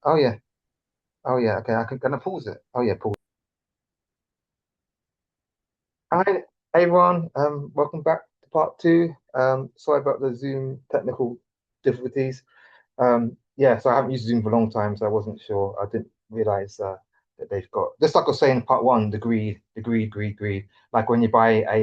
Oh yeah. Oh yeah. Okay, can I pause it? Oh yeah, pause. Hi everyone. Welcome back to part two. Sorry about the Zoom technical difficulties. Yeah, so I haven't used Zoom for a long time, so I wasn't sure. I didn't realize that they've got just like I was saying in part one, the greed. Like when you buy I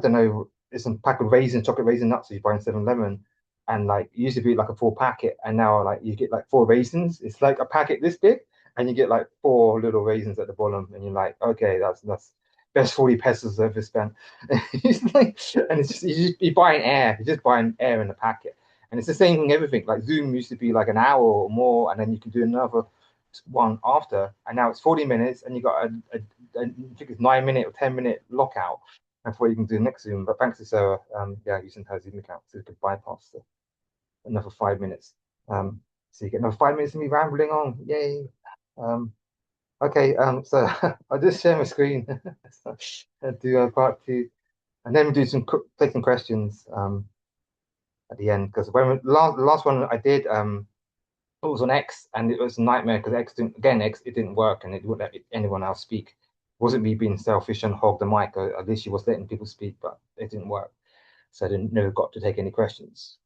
don't know, it's a pack of raisin, chocolate raisin nuts that you buy in 7-Eleven, and like it used to be like a full packet, and now like you get like four raisins. It's like a packet this big, and you get like four little raisins at the bottom, and you're like, okay, that's best 40 pesos I've ever spent. It's like, and it's just you're buying air, you're just buying air in a packet, and it's the same thing. Everything like Zoom used to be like an hour or more, and then you can do another one after, and now it's 40 minutes, and you got I think it's 9 minute or 10 minute lockout before you can do the next Zoom. But thanks to Sarah, yeah, using her Zoom account, so you can bypass another 5 minutes. Um, so you get another 5 minutes of me rambling on. Yay! Um, okay, so I'll just share my screen and do part two, and then we do take some questions at the end because when last one I did it was on X, and it was a nightmare because X it didn't work, and it wouldn't let anyone else speak. It wasn't me being selfish and hog the mic. At least she was letting people speak, but it didn't work. So I didn't never got to take any questions.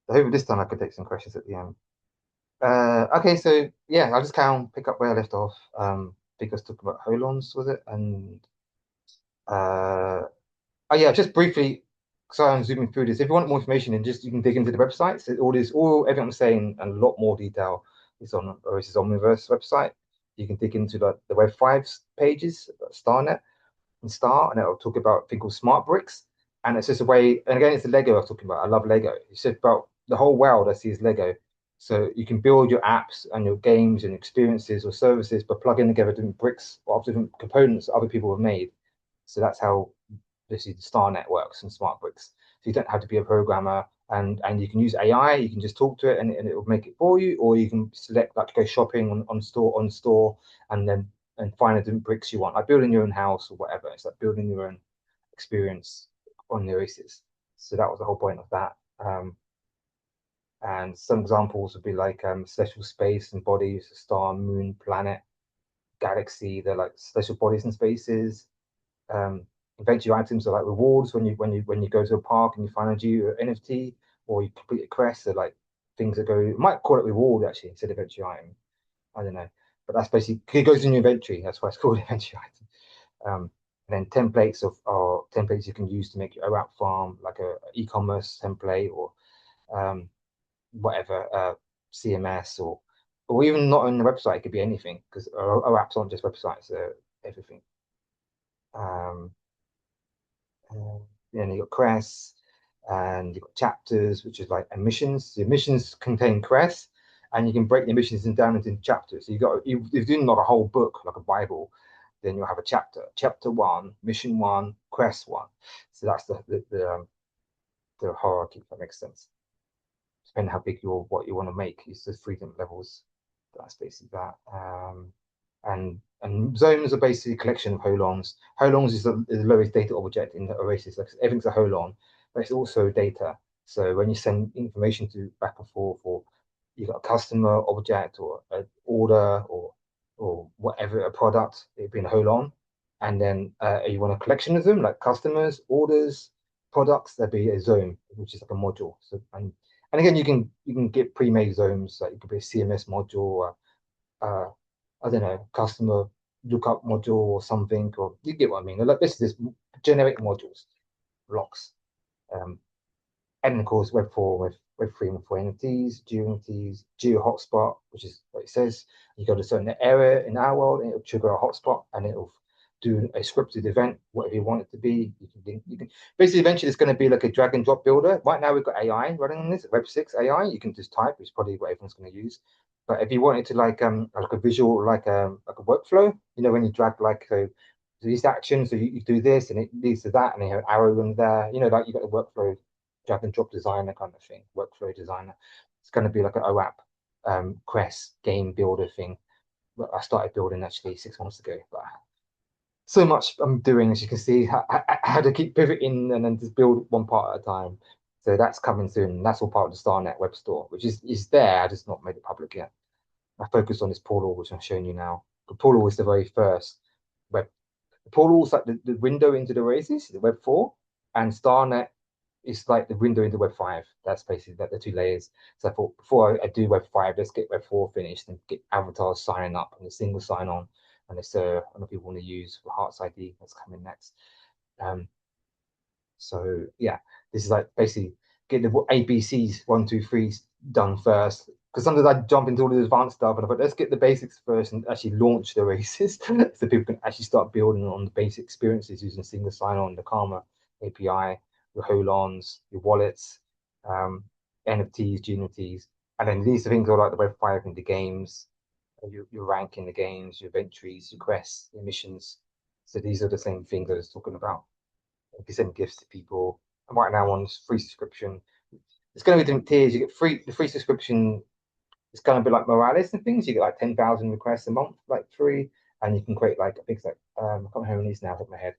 So hopefully this time I could take some questions at the end. Okay, so yeah, I'll just pick up where I left off. Because talk about holons, was it? And uh, oh yeah, just briefly, so I'm zooming through this. If you want more information, then just you can dig into the websites. All everything I'm saying, and a lot more detail is on Oasis Omniverse website. You can dig into the Web 5 pages, StarNet and Star, and it'll talk about a thing called smart bricks. And it's just a way, and again, it's the Lego I was talking about. I love Lego. It's just about the whole world I see as Lego. So you can build your apps and your games and experiences or services by plugging together different bricks or different components that other people have made. So that's how this is the star networks and smart bricks. So you don't have to be a programmer, and you can use AI. You can just talk to it, and it will make it for you, or you can select like go shopping on store, and then find the different bricks you want, like building your own house or whatever. It's like building your own experience on the Oasis. So that was the whole point of that. And some examples would be like celestial space and bodies, star, moon, planet, galaxy. They're like celestial bodies and spaces. Eventually items are like rewards when you go to a park and you find a G or NFT, or you complete a quest. They're like things that go. You might call it reward actually instead of inventory item. I don't know, but that's basically it goes in your inventory. That's why it's called inventory item. And then templates are templates you can use to make your OApp farm, like a e-commerce template or um, whatever CMS or even not on the website. It could be anything because OApps aren't just websites; they're everything. Um, then you got quests and you've got chapters, which is like emissions. The emissions contain quests, and you can break the emissions down into chapters. So if you're doing like a whole book, like a Bible, then you'll have a chapter. Chapter one, mission one, quest one. So that's the hierarchy, if that makes sense. Depending how big what you want to make, it's the freedom levels. That's basically that. And zones are basically a collection of holons. Holons is the lowest data object in the Oasis. Like everything's a holon, but it's also data. So when you send information to back and forth, or you got a customer object or an order or whatever a product, it'd be in a holon. And then you want a collection of them, like customers, orders, products, there'd be a zone, which is like a module. So and again, you can get pre-made zones, like it could be a CMS module, or I don't know, customer lookup module or something, or you get what I mean. Like this is generic modules, blocks. Um, and of course, Web4 with Web3 and 4 entities, geo entities, geo hotspot, which is what it says. You go to a certain area in our world, and it'll trigger a hotspot, and it'll do a scripted event, whatever you want it to be. You can basically eventually it's going to be like a drag and drop builder. Right now we've got AI running on this Web6 AI. You can just type, which is probably what everyone's going to use. But if you wanted to like a visual like a workflow, when you drag like so these actions, so you do this and it leads to that, and you have an arrow in there, like you got the workflow drag and drop designer kind of thing, workflow designer. It's going to be like an OAP quest game builder thing. I started building actually 6 months ago, but so much I'm doing, as you can see. I had to keep pivoting and then just build one part at a time. So that's coming soon. That's all part of the StarNet web store, which is there. I just not made it public yet. I focused on this portal, which I'm showing you now. The portal was the very first web. The portal is like the window into the Oasis, the Web 4, and StarNet is like the window into Web 5. That's basically that the two layers. So I thought before I do Web 5, let's get Web 4 finished and get avatars signing up and a single sign on. And it's I know people want to use for Hearts ID that's coming next. Um, so yeah, this is like basically get the ABCs 1, 2, 3 done first. Because sometimes I jump into all the advanced stuff and I thought, let's get the basics first and actually launch the races so people can actually start building on the basic experiences using single sign-on, the Karma API, your Holons, your wallets, um, NFTs, GNFTs. And then these are things all like the Web5 and the games, your rank in the games, your entries, your quests, your missions. So these are the same things I was talking about. You can send gifts to people. And right now on free subscription, it's going to be different tiers. You get the free subscription. It's going to be like Morales and things. You get like 10,000 requests a month, like free, and you can create like I think it's like I can't remember these now off the top of my head.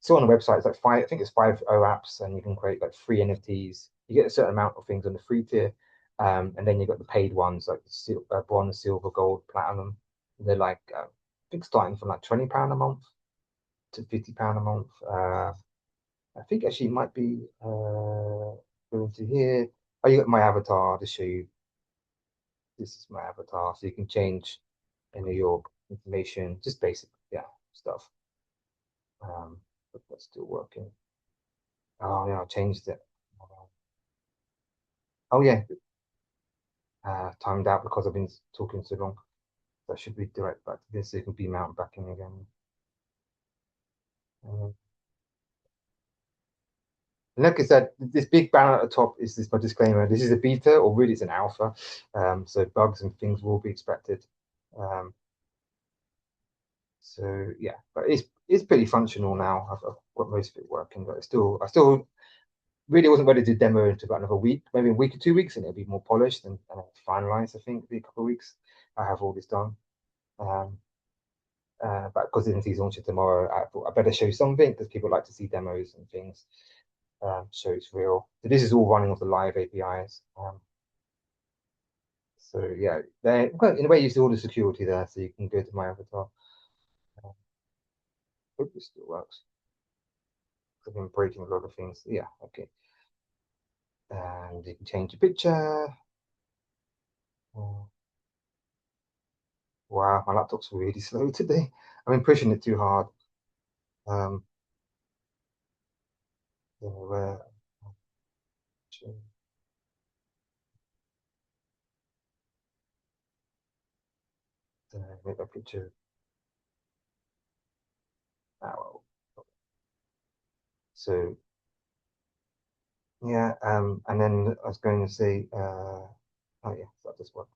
So on the website, it's like five. I think it's 5 apps, and you can create like free NFTs. You get a certain amount of things on the free tier, and then you got the paid ones like bronze, silver, gold, platinum. They're like I think starting from like £20 a month to £50 a month. I think actually it might be going to here. Oh, you got my avatar to show you. This is my avatar, so you can change any of your information, just basic, yeah, stuff. But that's still working. Oh yeah, I changed it. Oh yeah, timed out because I've been talking so long. That should be direct back to this. So it can be mounted back in again. Um, And like I said, this big banner at the top is this my disclaimer. This is a beta, or really it's an alpha. So bugs and things will be expected. Um, so yeah, but it's pretty functional now. I've got most of it working, but I still really wasn't ready to demo until about another week, maybe a week or 2 weeks, and it'll be more polished and finalized. I think it'll be a couple of weeks. I have all this done. Um, but because the season launches tomorrow, I thought I better show something because people like to see demos and things. So it's real. So this is all running off the live APIs. So yeah, they well, in a way you see all the security there, so you can go to my avatar. Uh, hope this still works. I've been breaking a lot of things. Yeah, okay. And you can change your picture. Uh, wow, my laptop's really slow today. I've been pushing it too hard. Um, where make a picture. Oh, so yeah, and then I was going to say, oh yeah, that does work.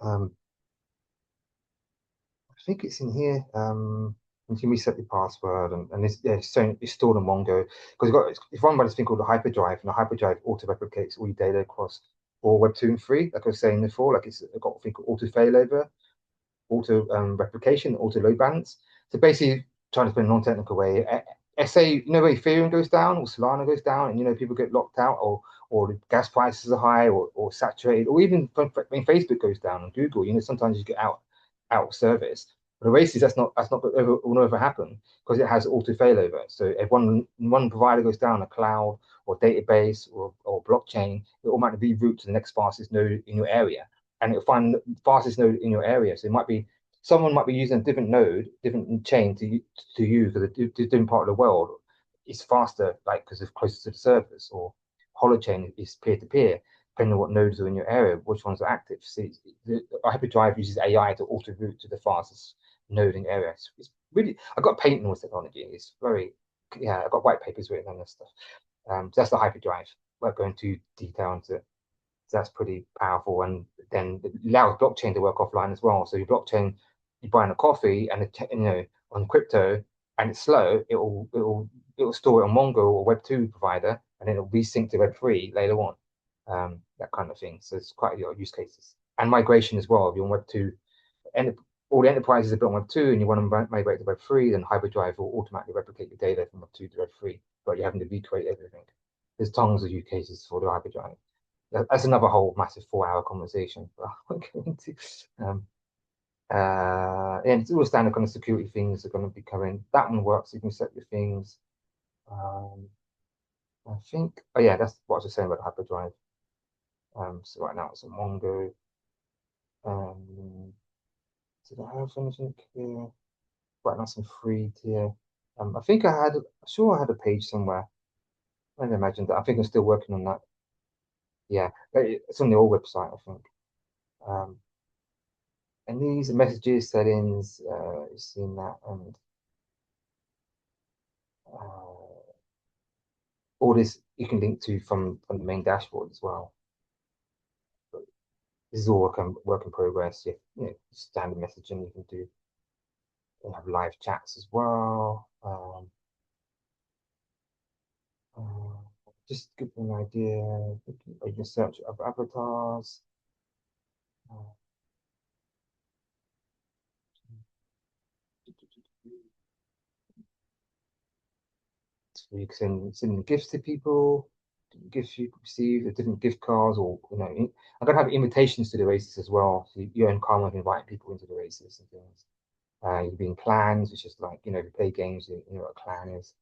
Um, I think it's in here. You can reset your password, and it's yeah, it's stored in Mongo because it's run by this thing called the hyperdrive, and the hyperdrive auto replicates all your data across all Web 2 and 3, like I was saying before. Like it's got a thing called auto failover, auto replication, auto load balance. So basically, trying to put a non-technical way, say you know where Ethereum goes down or Solana goes down, and you know people get locked out, or the gas prices are high, or saturated, or even when Facebook goes down and Google, you know sometimes you get out of service. But the races that's not will never happen because it has auto failover. So if one provider goes down, a cloud or database or blockchain, it automatically reroute to the next fastest node in your area, and it'll find the fastest node in your area. So it might be someone might be using a different node, different chain to you because a different part of the world is faster, like because it's closer to the surface, or holochain is peer to peer, depending on what nodes are in your area, which ones are active. See, the Hyperdrive uses AI to auto route to the fastest node in area. It's really, I got patent on this technology. It's very, yeah, I've got white papers written on this stuff. So that's the Hyperdrive. Won't go into detail into it. So that's pretty powerful. And then it allows blockchain to work offline as well. So your blockchain, you're buying a coffee and on crypto and it's slow, it'll store it on Mongo or Web2 provider and then it'll resync to Web3 later on. That kind of thing. So it's quite a lot of use cases. And migration as well. If you're on Web2, and all the enterprises are built on Web2 and you want to migrate to Web3, then Hyperdrive will automatically replicate your data from Web2 to Web3, but you're having to recreate everything. there's tons of use cases for the hyperdrive. That's another whole massive 4 hour conversation. But I won't go into. Um, and it's all standard kind of security things are going to be coming. That one works. You can set your things. Um, I think. Oh yeah, that's what I was just saying about the hyperdrive. So right now it's a Mongo. Um, did I have anything here? Right now some free tier. I think sure I had a page somewhere. I don't imagine that. I think I'm still working on that. Yeah, but it's on the old website, I think. Um, and these messages, settings, you've seen that, and all this you can link to from the main dashboard as well. But this is all work in progress. You know, standard messaging you can do. You have live chats as well. Just give you an idea. You can search of avatars. Uh, so you can send gifts to people, gifts you receive, the different gift cards, or I'm gonna have invitations to the races as well. So you earn karma of inviting people into the races and things. You can be in clans, which is like if you play games, you know what a clan is.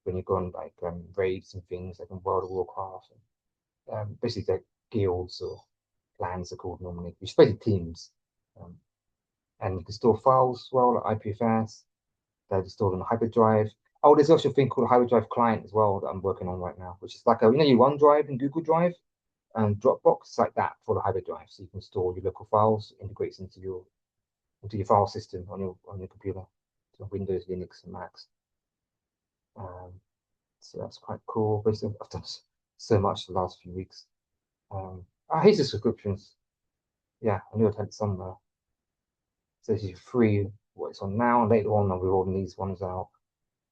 When you go on like raids and things like in World of Warcraft, basically like guilds or clans are called normally, which is basically teams. Um, and you can store files as well, like IPFS. They're stored on a hyperdrive. Oh, there's also a thing called a hyperdrive client as well that I'm working on right now, which is like your OneDrive and Google Drive and Dropbox, it's like that for the hyperdrive. So you can store your local files, integrates into your file system on your computer, so Windows, Linux, and Macs. Um, so that's quite cool. Basically, I've done so much the last few weeks. I hate the subscriptions. Yeah, I knew I'd had it somewhere. So this is free. What it's on now, and later on, I'll be rolling these ones out.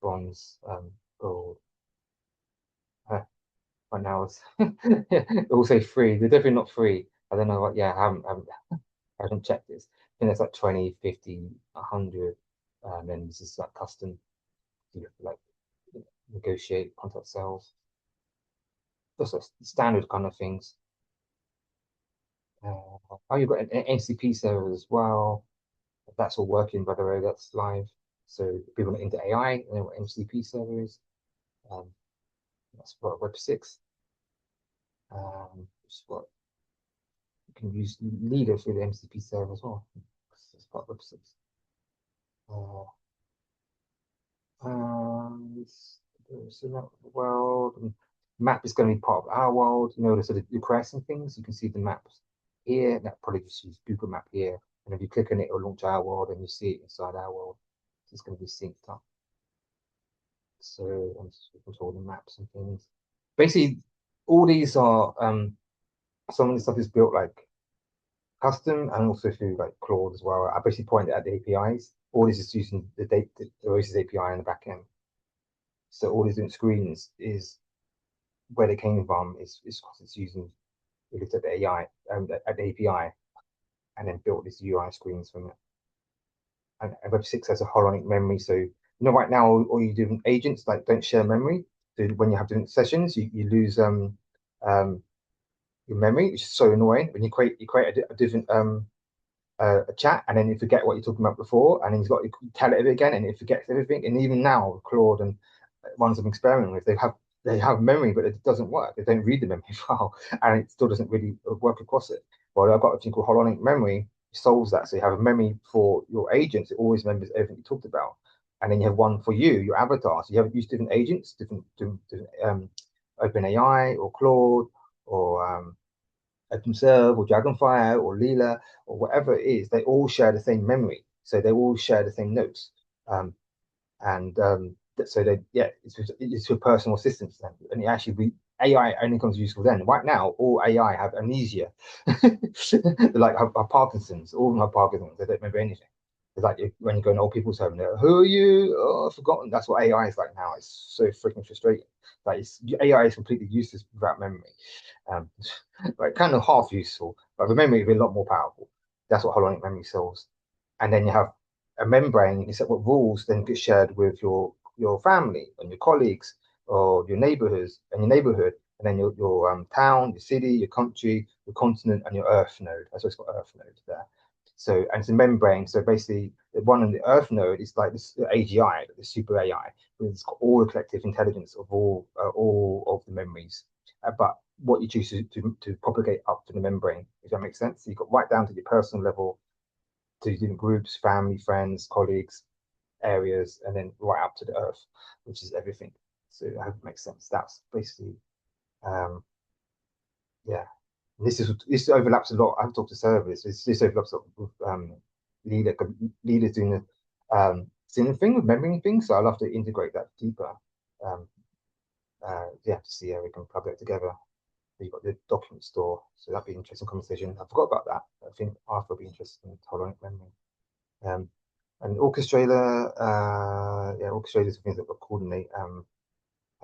Bronze, gold. Right now, it's it will say free. They're definitely not free. I don't know what. Yeah, I haven't checked this. I think it's like 20, 50, 100. And then this is like custom. You have to like negotiate contract sales. Just like standard kind of things. Oh, you've got an NCP server as well. That's all working, by the way. That's live. So people are into AI, and know what MCP server is. Um, that's what Web6. Which is what you can use Leader through the MCP server as well. It's part of Web6. Uh, so that world map is going to be part of our world. The sort of the quests and things. You can see the maps here. That probably just use Google Map here. And if you click on it, it'll launch our world, and you see it inside our world. So it's going to be synced up. So I'm just control the maps and things. Basically, all these are some of the stuff is built like custom and also through like Claude as well. I basically pointed at the APIs. All this is using the Oasis API in the back end. So all these different screens is where they came from is because it's using we looked at the AI at the API and then built these UI screens from it. And Web6 has a holonic memory. So right now all you do agents like don't share memory. So when you have different sessions, you lose um your memory, which is so annoying. When you create a different a chat and then you forget what you're talking about before, and then you've got to tell it again and it forgets everything. And even now, Claude and ones I'm experimenting with, they have memory, but it doesn't work. They don't read the memory file, and it still doesn't really work across it. Well, I've got a thing called holonic memory, solves that. So you have a memory for your agents, it always remembers everything you talked about. And then you have one for you, your avatar. So you have used different agents, different OpenAI or Claude or themselves or Dragonfire or Leela or whatever it is, they all share the same memory. So they all share the same notes. And so they, yeah, it's for personal assistance then. And it actually, AI only comes useful then. Right now, all AI have amnesia. Like have Parkinson's, all of them have Parkinson's. They don't remember anything. It's like when you go in old people's home, they're, who are you? Oh, I've forgotten. That's what AI is like now. It's so freaking frustrating. Like AI is completely useless without memory. Um, like kind of half useful, but the memory is a lot more powerful. That's what holonic memory solves. And then you have a membrane, you set what rules then get shared with your family and your colleagues or your neighborhoods and your neighborhood. and then your town, your city, your country, your continent, and your Earth node. That's what it's got Earth node there. So and it's a membrane. So basically, the one on the Earth node is like this AGI, the super AI, it's got all the collective intelligence of all of the memories. But what you choose to propagate up to the membrane, if that makes sense. So you've got right down to your personal level, to different groups, family, friends, colleagues, areas, and then right up to the Earth, which is everything. So I hope it makes sense. That's basically, um, yeah. This overlaps a lot. I've talked to servers. This overlaps a lot with leader leaders doing the similar thing with memory things. So I love to integrate that deeper. Um, yeah, to see how we can plug it together. You've got the document store, so that'd be an interesting conversation. I forgot about that. I think Arthur will be interested in holonic memory. Um, and orchestrator, yeah, orchestrators are things that will coordinate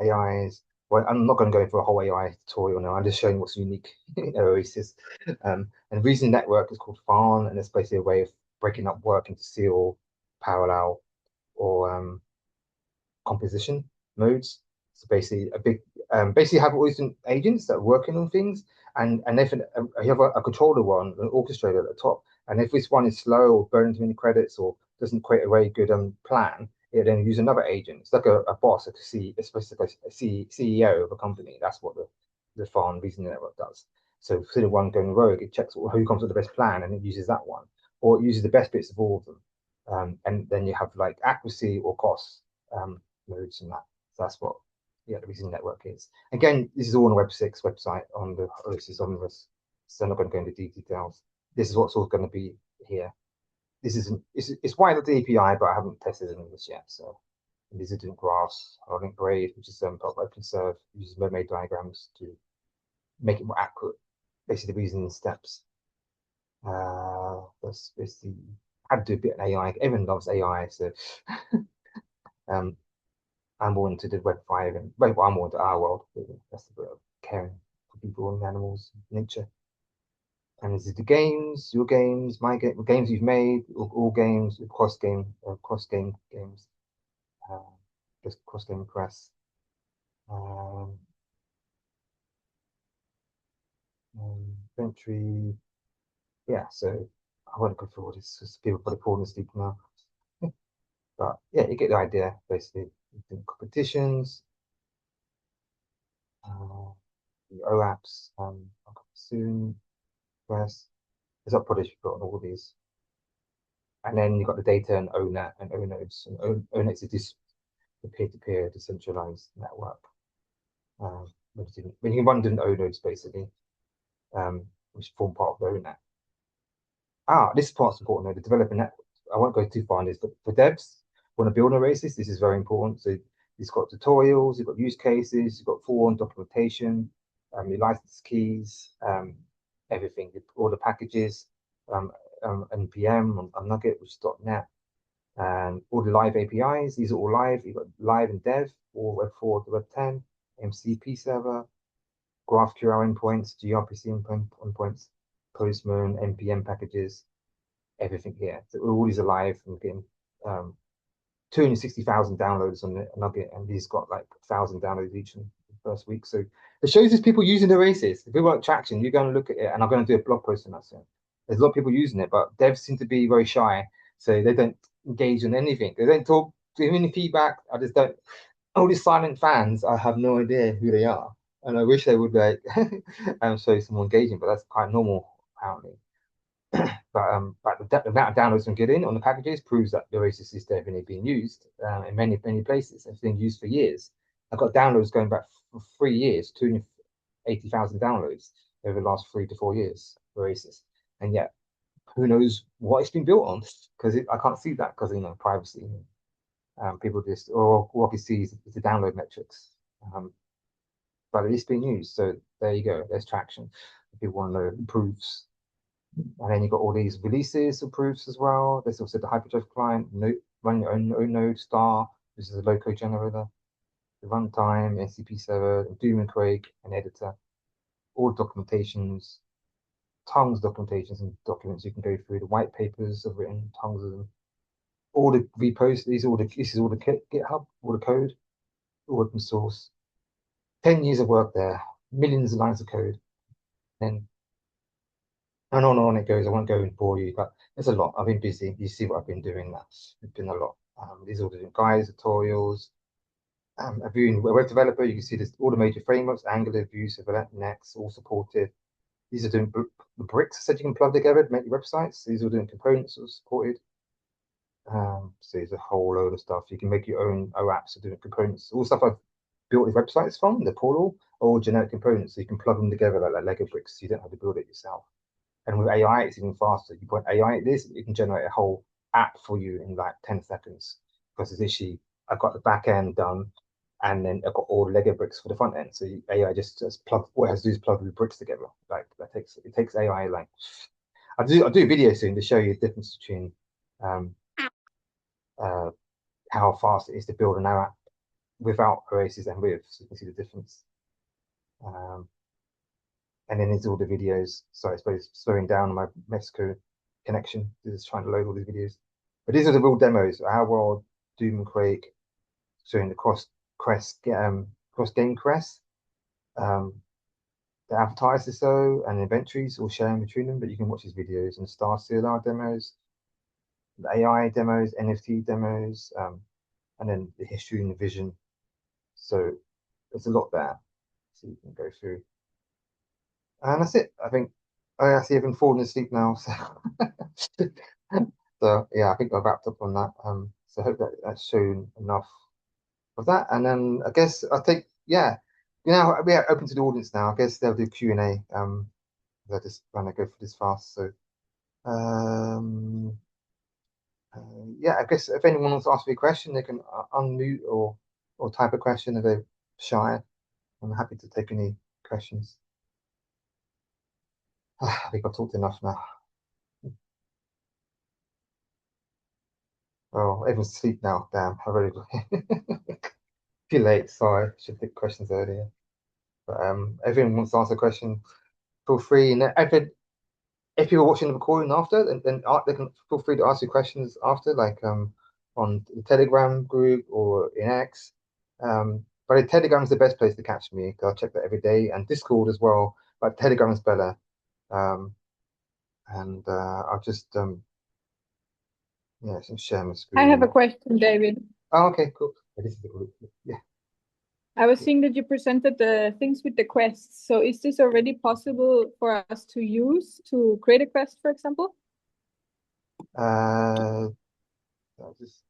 AIs. Well, I'm not going to go for a whole AI tutorial now. I'm just showing what's unique in Oasis. And reasoning network is called Farn, and it's basically a way of breaking up work into serial, parallel, or composition modes. So basically, basically have all these agents that are working on things, and if you have a controller one, an orchestrator at the top, and if this one is slow or burns too many credits or doesn't create a very good plan, it then use another agent. It's like a boss, especially a CEO of a company. That's what the farm reasoning network does. So instead of one going rogue, it checks who comes with the best plan and it uses that one, or it uses the best bits of all of them. And then you have like accuracy or cost. Modes and that. So that's what the reason network is. Again, this is all on the Web6 website on the Oasis Omnibus. So I'm not going to go into details. This is what's all going to be here. This isn't it's white at the API, but I haven't tested any of this yet. So these are different graphs. I think Braid, which is part of OpenServe, uses mermaid diagrams to make it more accurate. Basically, the reasoning steps. That's basically I had to do a bit of AI. Everyone loves AI, so um, I'm more into the Web5 and well, I'm more into our world. Really. That's the bit of caring for people and animals, nature. And this is the games, your games, my game, games you've made, all games, cross game games, uh, just cross game press. Um, Inventory. Yeah, so I won't go through all this because people probably falling asleep now. But yeah, you get the idea basically. Competitions, the OApps, soon, press. There's a product you've got on all these. And then you've got the data and ONet and ONodes. And ONet's the peer-to-peer decentralized network. When you can run different ONodes basically, which form part of the ONet. This part's important though, the developer network. I won't go too far on this, but for devs, want to build on Oasis, this is very important. So it's got tutorials, you've got use cases, you've got forum documentation, your license keys, everything, all the packages, um, npm on Nugget, which is .NET, and all the live APIs. These are all live. You've got live and dev, all Web4 to Web10, MCP server, GraphQL endpoints, gRPC endpoints, Postman, npm packages, everything here. So all these are live and getting 260,000 downloads on the Nugget, and these got like 1,000 downloads each in the first week. So it shows us people using the Oasis. If we want traction, you're going to look at it, and I'm going to do a blog post on that soon. There's a lot of people using it, but devs seem to be very shy, so they don't engage in anything. They don't talk, give any feedback. I just don't. All these silent fans, I have no idea who they are, and I wish they would like show some more engagement, but that's quite normal apparently. But the amount of downloads I'm getting on the packages proves that the Oasis is definitely being used in many places. It's been used for years. I've got downloads going back for 3 years, 280,000 downloads over the last 3 to 4 years for Oasis, and yet who knows what it's been built on because I can't see that because privacy. People just or what you see is the download metrics, but it's being used. So there you go. There's traction. If people want to know proofs. And then you've got all these releases of proofs as well. There's also the Hyperdrive client, run your own node star. This is a low code generator, the runtime, NCP server, Doom and Quake, an editor, all documentations, tons of documentations and documents you can go through. The white papers I've written, tons of them. All the repos, this is all the GitHub, all the code, all open source. 10 years of work there. millions of lines of code. And and on it goes. I won't go and bore you, but there's a lot. I've been busy. You see what I've been doing. It's been a lot. These are all the different guides, tutorials. If you're a web developer, you can see this all the major frameworks, Angular, Vue, Servlet, Next, all supported. These are doing the bricks that you can plug together to make your websites. These are doing components that are supported. So there's a whole load of stuff. You can make your own apps for doing components. All the stuff I've built these websites from, the portal, all generic components. So you can plug them together like Lego bricks. So you don't have to build it yourself. And with AI, it's even faster. You put AI at this, it can generate a whole app for you in like 10 seconds. Because it's actually, I've got the back end done, and then I've got all the Lego bricks for the front end. So AI just plug, what it has to do is plug the bricks together. Like it takes AI like, I'll do a video soon to show you the difference between um, uh, how fast it is to build an app without Oasis and with, so you can see the difference. Um, and then there's all the videos. Sorry, I suppose slowing down my Mexico connection. Just trying to load all these videos. But these are the real demos. How well Doom and Quake showing the cross game crest. Um, the advertisers so and inventories all sharing between them, but you can watch these videos and Star CLR demos, the AI demos, NFT demos, and then the history and the vision. So there's a lot there. So you can go through. And that's it. I think I see everyone falling asleep now. So, so yeah, I think I've wrapped up on that. So I hope that that's shown enough of that. And then I guess I think yeah, we are open to the audience now. I guess they'll do Q&A. I just want to go for this fast. So um, yeah, I guess if anyone wants to ask me a question, they can unmute or type a question if they're shy. I'm happy to take any questions. I think I've talked enough now. Oh, everyone's asleep now. Damn, I really too late. Sorry, should take questions earlier. But everyone wants to ask a question. Feel free, and if you're watching the recording after, then they can feel free to ask you questions after, like on the Telegram group or in X. But Telegram is the best place to catch me because I check that every day, and Discord as well. But Telegram is better. Um, and I'll just yeah, so share my I have a screen. question, David. Oh, okay, cool. This is the group. Yeah. I was seeing that you presented the things with the quests. So is this already possible for us to use to create a quest, for example? Just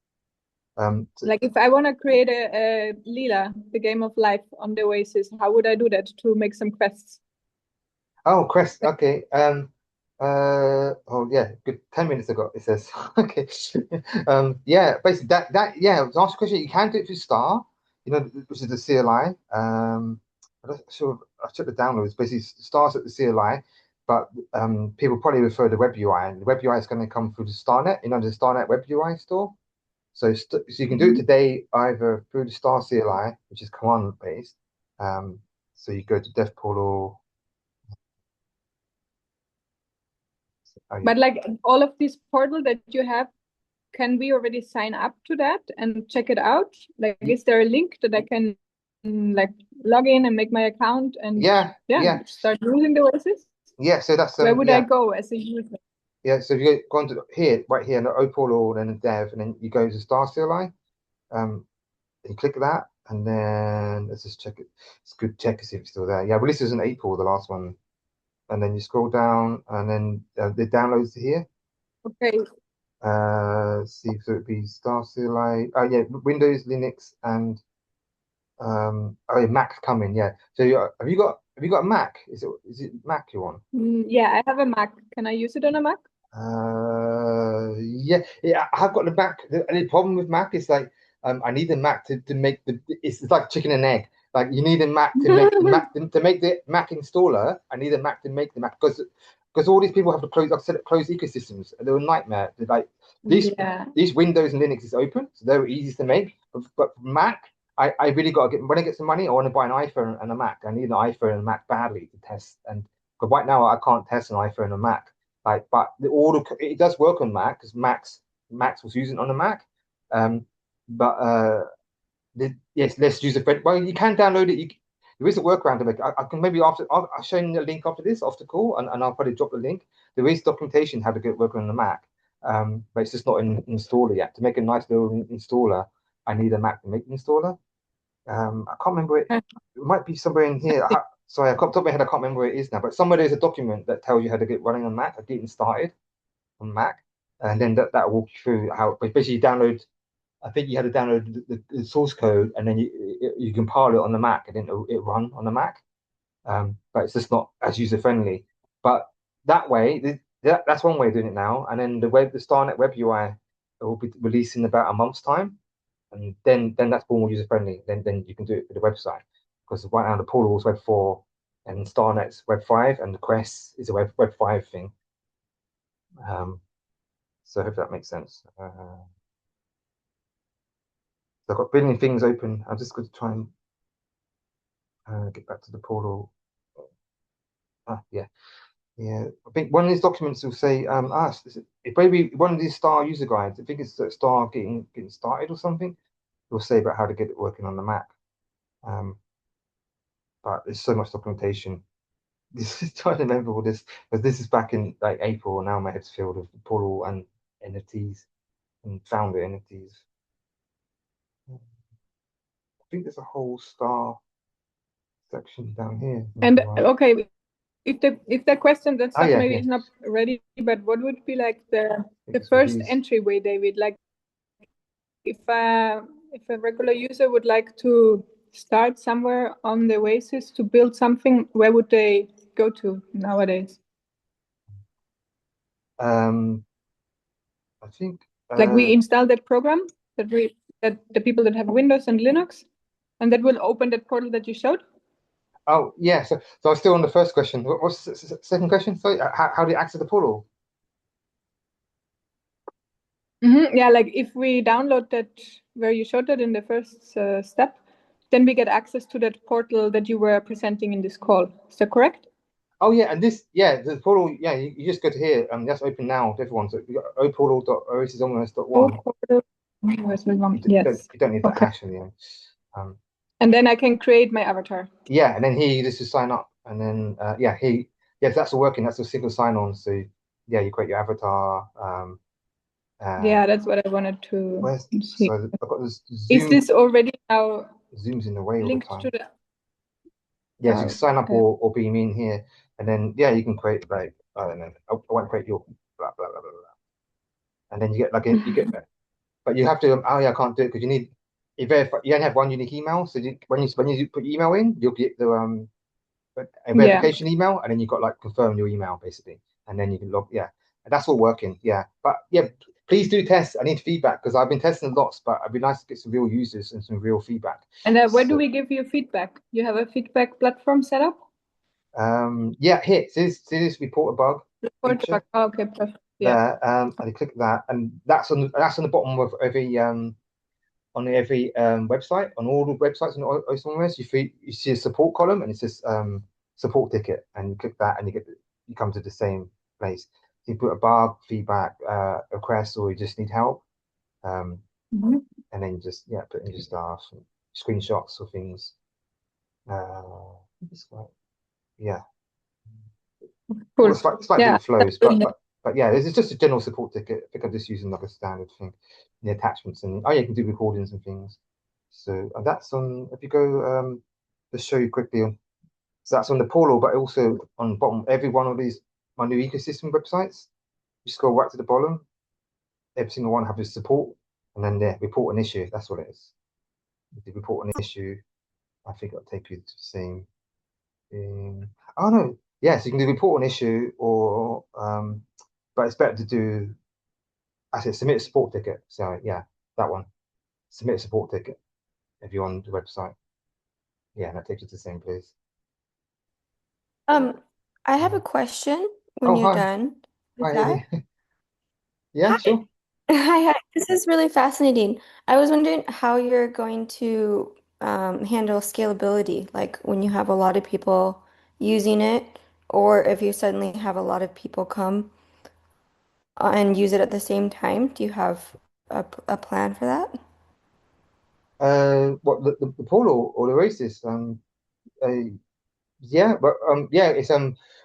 Like if I want to create a Lila, the game of life on the Oasis, how would I do that to make some quests? oh, Crest. Okay. Oh yeah. Good. 10 minutes ago, it says. Okay. Yeah. Basically, yeah. To answer the question, you can do it through Star. You know, which is the CLI. I'm not sure. I checked the downloads. Basically, Star's at the CLI, but people probably refer to Web UI, and the Web UI is going to come through the StarNet. You know, the StarNet Web UI store. So you can do it today either through the Star CLI, which is command based. So you go to Dev Portal. Oh yeah. But like all of these portal that you have, can we already sign up to that and check it out? Like, is there a link that I can like log in and make my account and Yeah, yeah, start using the Oasis? yeah. So that's Where would I yeah, go as a user? yeah. So if you go on to here, right here, in the Oportal and then Dev, and then you go to Star CLI. You click that, and then let's just check it. It's good to check to see if it's still there. Yeah, well, this is in April, the last one, and then you scroll down, and then the downloads here. Okay. See, so it'd be Star CLI. Oh yeah, Windows, Linux, and oh yeah, Mac's coming. Yeah. So have you got a Mac? Is it Mac you want? Yeah, I have a Mac. Can I use it on a Mac? Yeah, yeah. I've got the Mac. The problem with Mac is like, I need the Mac to make the. It's like chicken and egg. Like you need a Mac to make the Mac to make the Mac installer. I need a Mac to make the Mac because all these people have to close. Like I said, closed ecosystems. They're a nightmare. They're like Yeah. these Windows and Linux is open, so they're easy to make. But for Mac, I really got to get when I get some money. I want to buy an iPhone and a Mac. I need an iPhone and a Mac badly to test. And because right now I can't test an iPhone and a Mac. Like, but it does work on Mac because Max was using it on a Mac. But yes, let's use a friend. Well, you can download it. there is a workaround to make. I can maybe after I'll show you the link after this, after call, and I'll probably drop the link. There is documentation how to get it working on the Mac, but it's just not in installer yet. To make a nice little installer, I need a Mac to make the installer. I can't remember it. Uh, It might be somewhere in here. Sorry, I can't top of my head. I can't remember where it is now. But somewhere there's a document that tells you how to get running on Mac, getting started on Mac, and then that will walk you through how. But basically, you download. I think you had to download the source code, and then you compile it on the Mac, and then it run on the Mac. But it's just not as user friendly. But that way, that's one way of doing it now. And then the StarNet Web UI will be released in about a month's time, and then that's more user friendly. Then you can do it for the website because right now the portal is Web 4, and StarNet's Web 5, and the Quest is a Web 5 thing. So I hope that makes sense. So I've got a billion things open. I'm just going to try and get back to the portal. Yeah. Yeah, I think one of these documents will say, it maybe one of these star user guides. I think it's star getting started or something. It will say about how to get it working on the Mac. Um, but there's so much documentation. This is trying to remember all this because this is back in like April, and now my head's filled with portal and NFTs and founder NFTs. I think there's a whole star section down here. And Right. okay, if the question that Oh stuff yeah, maybe yeah. is not ready, but what would be like I think the it's first reviews. entryway, David? Like if a regular user would like to start somewhere on the Oasis to build something, where would they go to nowadays? Um, I think Like we install that program that the people that have Windows and Linux, and that will open that portal that you showed. oh yeah, so I was still on the first question. What's the second question? Sorry, how do you access the portal? Yeah, like if we download that where you showed that in the first step, then we get access to that portal that you were presenting in this call. Is that correct? Oh yeah, and this yeah, the portal yeah, you just go to here. That's open now to everyone. So you got Oh, oportal.oasisonliners.one. portal. Yes. You don't need that Okay. hash in the end. Um, And then I can create my avatar. yeah, and then here you just sign up, and then yeah, so that's all working. That's a single sign on. So yeah, you create your avatar. Uh, Yeah, that's what I wanted to where's see. so I've got this Is Zoom. this already now Zoom's in the way all the linked to time. the Yeah, so you can sign up okay. or beam in here, and then yeah, you can create like I don't know. I won't create your blah blah blah blah blah, and then you get like you get, but you have to. Oh yeah, I can't do it because you need you verify. You only have one unique email, so when you put your email in, you'll get a Yeah. verification email, and then you've got like confirm your email basically, and then you can log. Yeah, and that's all working. Yeah, but yeah, please do test. I need feedback because I've been testing lots, but it'd be nice to get some real users and some real feedback. And where do So we give you feedback? You have a feedback platform set up? yeah, here, see this report a bug Report feature back. Oh, okay, perfect. Yeah. there. And you click that, and that's on the bottom of every website, on all the websites on OSMS, you see a support column and it says support ticket, and you click that, and you come to the same place. You put a bug, feedback, request, or you just need help, um, Mhm. and then you just yeah put in your stuff, and screenshots or things. It's like, yeah. Well, Cool. slightly Yeah. different flows, but yeah, this is just a general support ticket. I think I'm just using like a standard thing, the attachments, and oh yeah, you can do recordings and things. So that's on. If you go, just show you quickly on. So that's on the portal, but also on the bottom every one of these my new ecosystem websites. You scroll right to the bottom. Every single one have a support, and then there report an issue. That's what it is. If you report an issue, I think it'll take you to the same thing. Oh no, yes, you can do report an issue, or but it's better to do. I said submit a support ticket. So yeah, that one. Submit a support ticket if you're on the website. Yeah, and that takes you to the same place. Um, I have Yeah. a question when Oh, you're hi. done with Hi, that. Amy. Yeah, Hi. sure. Hi. This is really fascinating. I was wondering how you're going to handle scalability, like when you have a lot of people using it, or if you suddenly have a lot of people come and use it at the same time. Do you have a plan for that? What the portal or the races? Yeah, but yeah, it's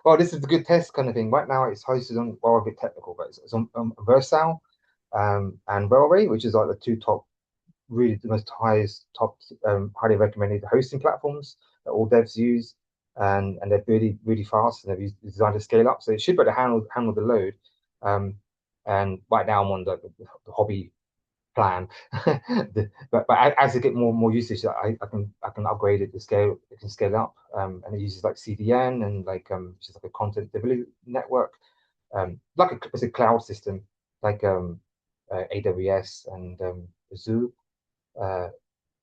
well, this is a good test kind of thing. Right now, it's hosted on, well, a bit technical, but it's on Versal, and Railway, which is like the two top, really the most highest top, highly recommended hosting platforms that all devs use, and they're really fast, and they're designed to scale up, so it should be able to handle the load. Um, and right now I'm on the hobby plan. But as I get more usage, I can upgrade it to scale. It can scale up, and it uses like CDN and like which is like a content delivery network, like it's a cloud system like AWS and Azure. Uh,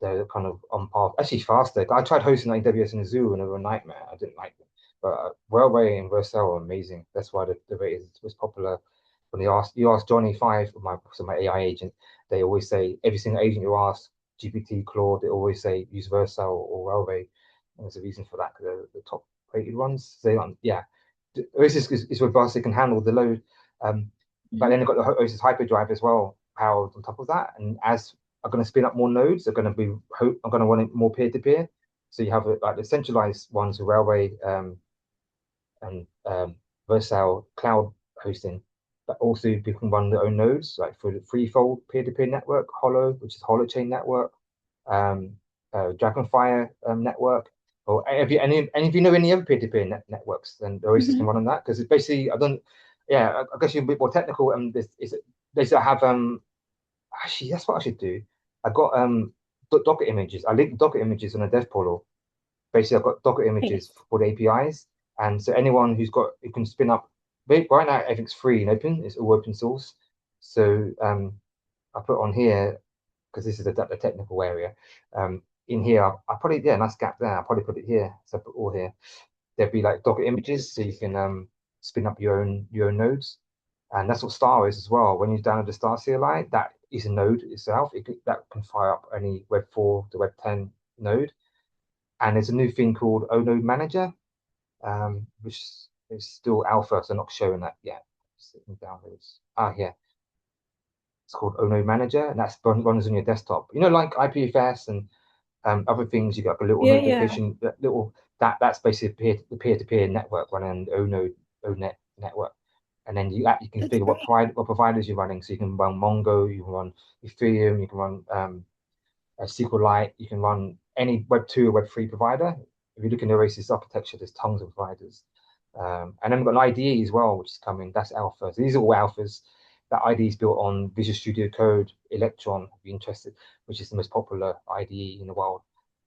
they're kind of on par, actually faster. I tried hosting AWS and Azure and they were a nightmare. I didn't like them. But Railway and Vercel are amazing. That's why the rate was popular. When you ask Johnny Five, my AI agent, they always say every single agent you ask, GPT, Claude, they always say use Vercel or Railway. And there's a reason for that, because they're the top rated ones. So yeah, Oasis is robust. It can handle the load. But then they've got the Oasis Hyperdrive as well, powered on top of that. And as are going to spin up more nodes. They're going to be are going to want it more peer to peer. So you have like the centralized ones, Railway and Vercel cloud hosting, but also people can run their own nodes, like for the threefold peer to peer network, Holo, which is Holochain network, um, Dragonfire network. Or if you know any other peer to peer networks, then the Oasis can run on that, because it's basically I don't. Yeah, I guess you're a bit more technical. And this is they have actually, that's what I should do. I got Docker images. I linked Docker images on a dev portal. Basically, I've got Docker images Nice. for the APIs, and so anyone who can spin up. Right now, everything's free and open. It's all open source. So I put on here, because this is the technical area. In here, I probably, yeah, nice gap there. I probably put it here. So I put all here. There'd be like Docker images, so you can spin up your own nodes. And that's what Star is as well. When you download the Star CLI, that is a node itself. That can fire up any Web 4 to Web 10 node. And there's a new thing called ONode Manager, which is still alpha, so not showing that yet. Downloads. Yeah, it's called ONode Manager, and that's runs on your desktop. Like IPFS and other things. You got like a little Yeah, yeah. notification, that's basically the peer-to-peer network running the ONet network. And then you can That's figure great. what providers you're running. So you can run Mongo, you can run Ethereum, you can run SQLite, you can run any Web 2 or Web 3 provider. If you look in the Oasis architecture, there's tons of providers. And then we've got an IDE as well, which is coming. That's alpha. So these are all alphas. That IDE is built on Visual Studio Code, Electron, if you're interested, which is the most popular IDE in the world.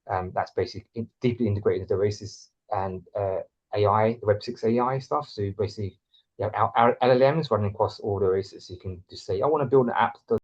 That's basically deeply integrated into Oasis and AI, the Web6 AI stuff. So basically, you have our LLMs running across all the Oasis. You can just say, I want to build an app that does